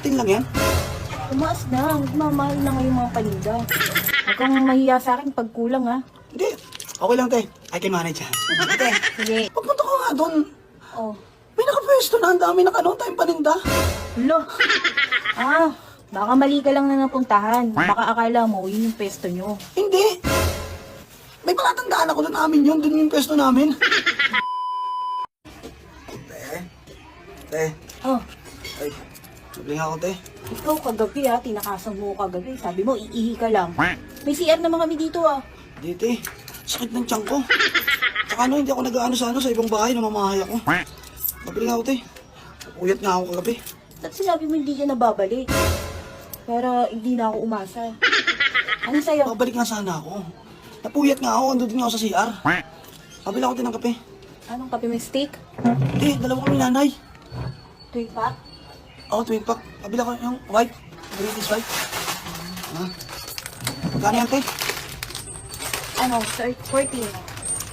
14 lang yan? Tumaas na. Nagmamahal na ngayon mga paninda. Huwag kang mahiya sa akin pag kulang ha. Hindi. Okay lang, te. I can manage yan. Ate, sige. Pagpunta ko nga doon, Oh. may nakapwesto na. Ang dami nakano tayong paninda. Lo. Baka mali ka lang na napuntahan. Baka akala mo yun yung pesto nyo. Hindi. May palatandaan ako doon amin yun. Doon yung pwesto namin. Te. Oh. Ay. Sabling ako, te. Ikaw kagabi ha, tinakasan mo kagabi. Sabi mo, iihi ka lang. May CR naman kami dito ah. Hindi, te. Sakit ng tiyan ko. Tsaka ano, hindi ako nag-ano sa ibang bahay. Namamahay ako. Sabling ako, te. Uyat nga ako kagabi. At sinabi mo hindi ka nababalik. Pero hindi na ako umasa. Ano sa'yo? Babalik nga sana ako. Napuyat nga ako. Andun nga ako sa CR. Pabila ako din ng kape. Anong kape may steak? Hindi, dalawa kami nanay. Twin pack? Oo, twin pack. Pabila ko yung white. British white. Magkano yan, te? Ano, 14.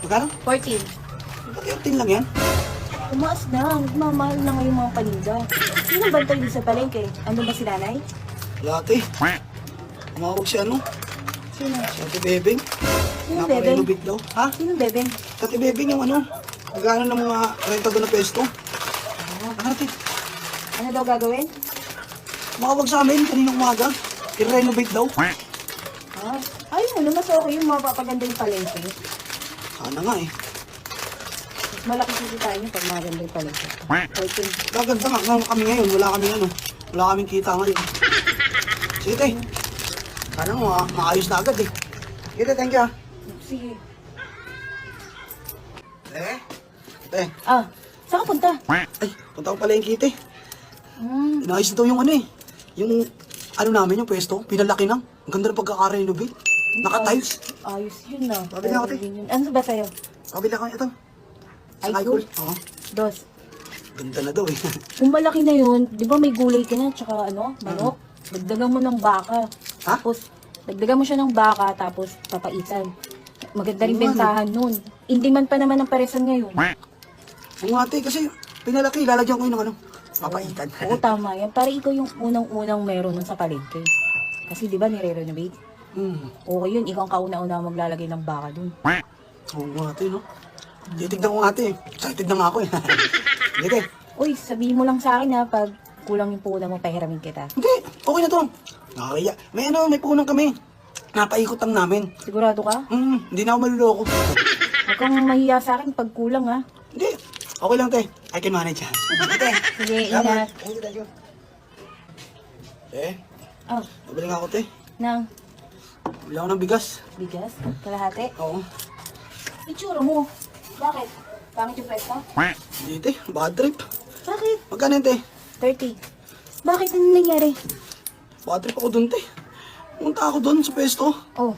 Magkano? 14. 13 lang yan? Tumaas na. Nagmamahal na ngayon mga paninda. Sino bantay din sa palengke? Ano ba si nanay? Wala, te. Tumawag si ano? Sino? Si Ate Bebeng. Sino Bebeng? Naparenovate daw. Ha? Sino bebeng? Si Ate Bebeng yung ano? Magkano ng mga renta doon na pesto? Ano, te? Ano daw gagawin? Makawag sa amin kaninang umaga. I-renovate daw. Ayun mo na, mas okay yung mapapaganda yung palengke. Sana nga eh. Mas malaki sisitahin niyo pag maganda yung palengke. 14. Gaganda nga kami ngayon. Wala kaming ano. Wala kaming kita ngayon. Sige, te. Sana nga maayos na agad eh. Sige, te. Thank you ah. Sige. Te. Saan ka punta? Ay, punta ko pala yung kite. Hmm. Inayos na daw yung ano eh. Yung ano namin, yung pwesto. Pinalaki na. Ang ganda ng pagkaka-renovate. Naka-tiles. Ayos yun na. Sabi nga ako, te. Ano ba sa'yo? Kabila ko ito. Sa Ay, Icol. cool. Oo. Dos. Ganda na daw eh. Kung malaki na yun, di ba may gulay ka na, tsaka ano, manok? Dagdagan mo ng baka. Ha? Tapos, dagdagan mo siya ng baka, tapos papaitan. Maganda rin Oo nga, bentahan nun. Hindi man pa naman ang paresan ngayon. Kung ate, kasi pinalaki, lalagyan ko yun ng ano. Papaitan. Oo, tama yan. Para ikaw yung unang-unang meron nun sa palengke. Kasi di ba nire-renovate? Okay yun, ikaw ang kauna-una maglalagay ng baka dun. Oo nga ate, no? Titignan ko nga ate. Excited na nga ako eh. Hindi, te. Uy, sabihin mo lang sa akin ha, pag kulang yung puhunan mo, pahiramin kita. Hindi, okay na to. Nakakaya. May punang kami. Napaikot lang namin. Sigurado ka? Hindi na ako maluloko. Huwag kang mahiya sa akin pag kulang ha. Hindi, okay lang te. I can manage yan. Te, Sige, salamat. ingat. Thank you. Eh, Oh, nabili nga ako te. nang Bili ako ng bigas. bigas, kalahati. Oo. Itsura mo. Bakit? Pangit yung pwesto? Hindi te, bad trip. Bakit? Magkano yun te? 30. Bakit? Ano nangyari? Bad trip ako dun te. Punta ako dun sa pwesto. Oh,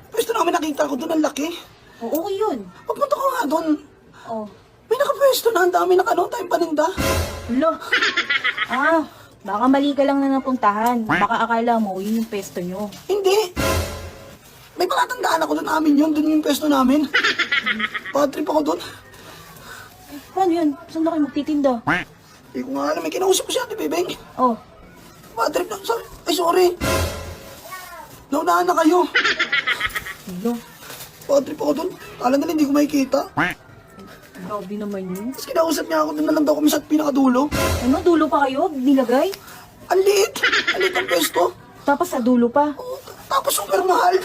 Pwesto namin nakita ko dun, ang laki. okay yun. Pagpunta ko nga dun, Oh, may nakapwesto na, ang dami nakano tayong paninda. lo. Baka mali ka lang na napuntahan. Baka akala mo yun yung pwesto nyo. Hindi. May palatandaan ako dun amin yun, dun yung pwesto namin. Bad trip ako dun. Paano yun? Saan na kayo magtitinda? Hindi ko nga alam, may kinausap ko si Ate Bebeng. Oh, Bad trip na, ay sorry. Naunahan na kayo. lo. Bad trip ako dun. Kala nila hindi ko makikita. Grabe naman yun. Tapos kinausap niya ako, dun na lang daw kami sa pinakadulo. Ano, dulo pa kayo? Nilagay? Ang liit. Ang liit ang pwesto. Tapos sa dulo pa. Tapos super mahal.